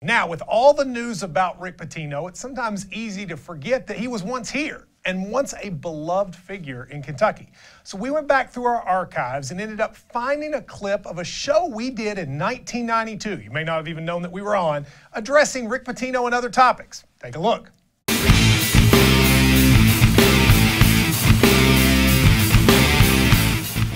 Now, with all the news about Rick Pitino, it's sometimes easy to forget that he was once here and once a beloved figure in Kentucky. So we went back through our archives and ended up finding a clip of a show we did in 1992. You may not have even known that we were on, addressing Rick Pitino and other topics. Take a look.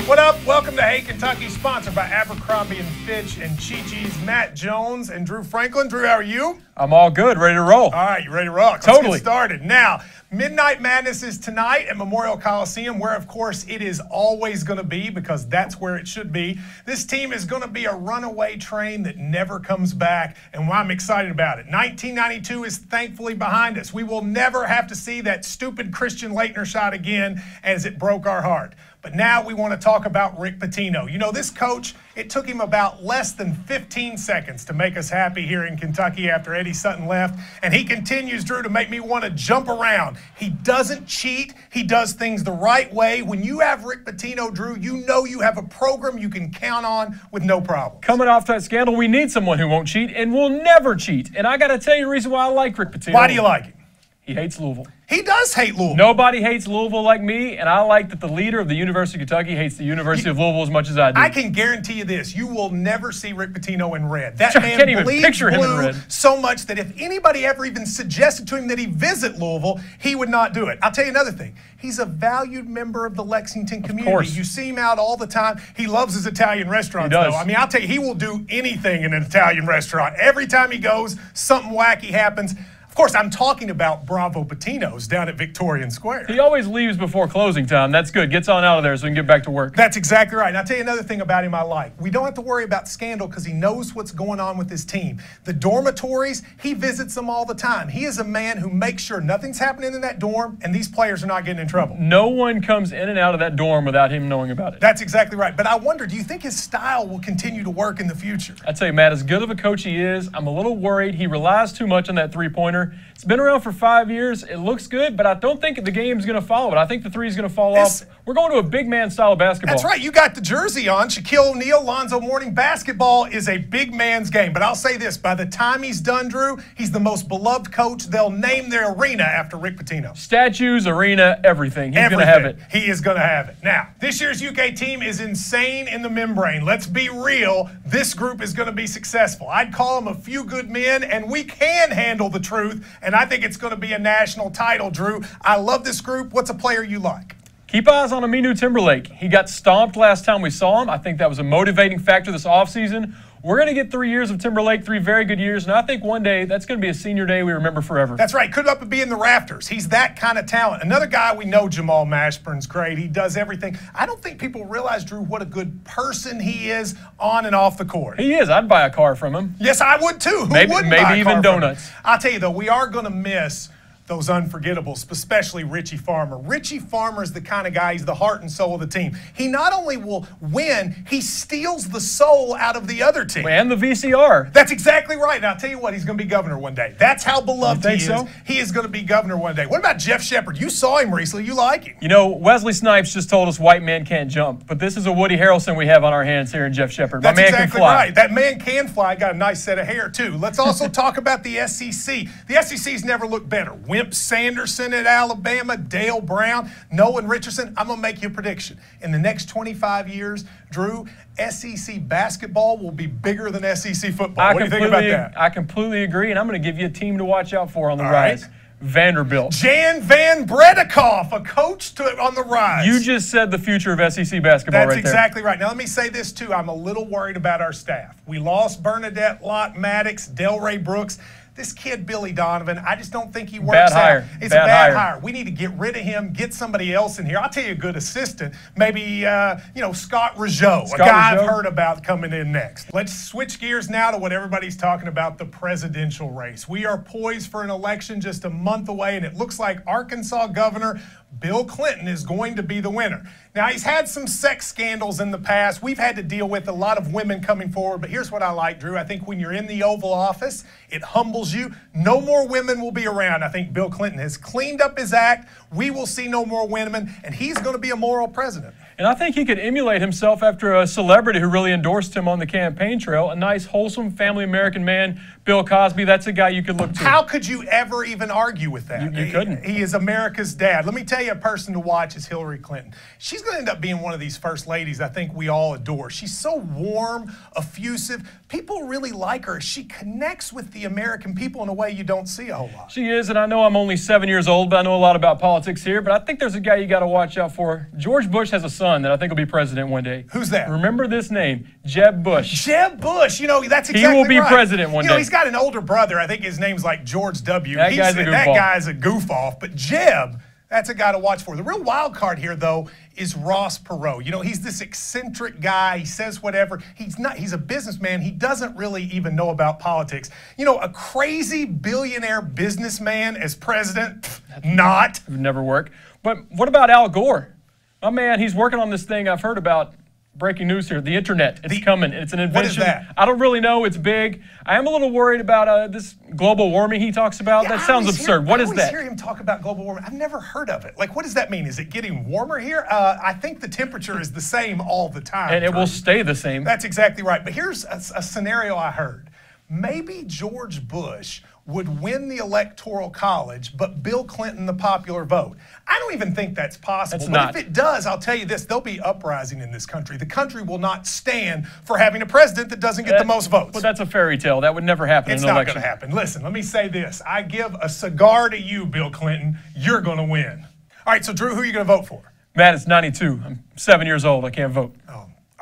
What up? Welcome to Hey Kentucky, sponsored by Abercrombie & Fitch and Chi-Chi's Matt Jones and Drew Franklin. Drew, how are you? I'm all good, ready to roll. All right, you ready to rock? Totally. Let's get started. Now, Midnight Madness is tonight at Memorial Coliseum, where, of course, it is always going to be because that's where it should be. This team is going to be a runaway train that never comes back, and I'm excited about it. 1992 is thankfully behind us. We will never have to see that stupid Christian Laettner shot again, as it broke our heart. But now we want to talk about Rick Pitino. You know, this coach, it took him about less than 15 seconds to make us happy here in Kentucky after Eddie Sutton left. And he continues, Drew, to make me want to jump around. He doesn't cheat. He does things the right way. When you have Rick Pitino, Drew, you know you have a program you can count on with no problem. Coming off that scandal, we need someone who won't cheat and will never cheat. And I got to tell you the reason why I like Rick Pitino. Why do you like him? He hates Louisville. He does hate Louisville. Nobody hates Louisville like me, and I like that the leader of the University of Kentucky hates the University of Louisville as much as I do. I can guarantee you this. You will never see Rick Pitino in red. That I man can't even bleeds picture him in blue red. so much that if anybody ever even suggested to him that he visit Louisville, he would not do it. I'll tell you another thing. He's a valued member of the Lexington community. Of course. You see him out all the time. He loves his Italian restaurants, He does. though. I mean, I'll tell you, he will do anything in an Italian restaurant. Every time he goes, something wacky happens. Of course, I'm talking about Bravo Pitino's down at Victorian Square. He always leaves before closing time. That's good. Gets on out of there so we can get back to work. That's exactly right. And I'll tell you another thing about him I like. We don't have to worry about scandal because he knows what's going on with his team. The dormitories, he visits them all the time. He is a man who makes sure nothing's happening in that dorm and these players are not getting in trouble. No one comes in and out of that dorm without him knowing about it. That's exactly right. But I wonder, do you think his style will continue to work in the future? I tell you, Matt, as good of a coach he is, I'm a little worried. He relies too much on that three-pointer. It's been around for 5 years. It looks good, but I don't think the game's going to follow it. I think the three is going to fall off. We're going to a big man style of basketball. That's right. You got the jersey on. Shaquille O'Neal, Lonzo Mourning. Basketball is a big man's game. But I'll say this. By the time he's done, Drew, he's the most beloved coach. They'll name their arena after Rick Pitino. Statues, arena, everything. He's going to have it. He is going to have it. Now, this year's UK team is insane in the membrane. Let's be real. This group is going to be successful. I'd call them a few good men, and we can handle the truth. And I think it's going to be a national title, Drew. I love this group. What's a player you like? Keep eyes on Aminu Timberlake. He got stomped last time we saw him. I think that was a motivating factor this offseason. We're going to get 3 years of Timberlake, 3 very good years, and I think one day that's going to be a senior day we remember forever. That's right. Could up and be in the rafters. He's that kind of talent. Another guy we know, Jamal Mashburn's great. He does everything. I don't think people realize, Drew, what a good person he is on and off the court. He is. I'd buy a car from him. Yes, I would too. Who maybe wouldn't buy a car even from donuts. him? I'll tell you, though, we are going to miss those unforgettables, especially Richie Farmer. Richie Farmer is the kind of guy, he's the heart and soul of the team. He not only will win, he steals the soul out of the other team. And the VCR. That's exactly right. And I'll tell you what, he's going to be governor one day. That's how beloved he is. So? He is going to be governor one day. What about Jeff Shepard? You saw him recently. You like him. You know, Wesley Snipes just told us white men can't jump, but this is a Woody Harrelson we have on our hands here in Jeff Shepard. That's My man exactly can fly. right. That man can fly. Got a nice set of hair, too. Let's also talk about the SEC. The SEC's never looked better. Wimp Sanderson at Alabama, Dale Brown, Nolan Richardson. I'm going to make you a prediction. In the next 25 years, Drew, SEC basketball will be bigger than SEC football. What do you think about that? I completely agree, and I'm going to give you a team to watch out for on the rise. Right. Vanderbilt. Jan Van Bredikoff, a coach on the rise. You just said the future of SEC basketball. That's exactly right. Now, let me say this, too. I'm a little worried about our staff. We lost Bernadette Lott Maddox, Delray Brooks. This kid, Billy Donovan, I just don't think he works out. It's a bad hire. We need to get rid of him, get somebody else in here. I'll tell you a good assistant, maybe, Scott Rougeau, a guy I've heard about coming in next. Let's switch gears now to what everybody's talking about, the presidential race. We are poised for an election just a month away, and it looks like Arkansas Governor Bill Clinton is going to be the winner. Now, he's had some sex scandals in the past. We've had to deal with a lot of women coming forward, but here's what I like, Drew. I think when you're in the Oval Office, it humbles you. No more women will be around. I think Bill Clinton has cleaned up his act. We will see no more women, and he's going to be a moral president. And I think he could emulate himself after a celebrity who really endorsed him on the campaign trail, a nice, wholesome, family American man. Bill Cosby, that's a guy you could look to. How could you ever even argue with that? You couldn't. He is America's dad. Let me tell you, a person to watch is Hillary Clinton. She's going to end up being one of these first ladies I think we all adore. She's so warm, effusive. People really like her. She connects with the American people in a way you don't see a whole lot. She is, and I know I'm only 7 years old, but I know a lot about politics here. But I think there's a guy you got to watch out for. George Bush has a son that I think will be president one day. Who's that? Remember this name, Jeb Bush. Jeb Bush. You know, that's exactly right. He will be president one day. You know, he's got an older brother. I think his name's like George W. That guy's a goof off. But Jeb, that's a guy to watch for. The real wild card here, though, is Ross Perot. You know, he's this eccentric guy. He says whatever. He's a businessman. He doesn't really even know about politics. You know, a crazy billionaire businessman as president, not. It would never work. But what about Al Gore? My man, he's working on this thing I've heard about. Breaking news here, the internet, it's coming. It's an invention. What is that? I don't really know. It's big. I am a little worried about this global warming he talks about. That sounds absurd. What is that? I always hear him talk about global warming. I've never heard of it. Like, what does that mean? Is it getting warmer here? I think the temperature is the same all the time. And it will stay the same. That's exactly right. But here's a scenario I heard. Maybe George Bush would win the Electoral College, but Bill Clinton the popular vote. I don't even think that's possible. But if it does, I'll tell you this, there'll be uprising in this country. The country will not stand for having a president that doesn't get the most votes. But that's a fairy tale. That would never happen in an election. It's not going to happen. Listen, let me say this. I give a cigar to you, Bill Clinton. You're going to win. All right, so Drew, who are you going to vote for? Matt, it's 92. I'm 7 years old. I can't vote.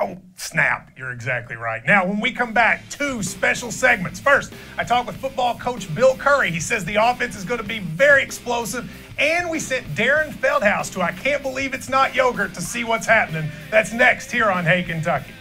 Oh, snap. You're exactly right. Now, when we come back, 2 special segments. First, I talk with football coach Bill Curry. He says the offense is going to be very explosive. And we sent Darren Feldhouse to I Can't Believe It's Not Yogurt to see what's happening. That's next here on Hey Kentucky.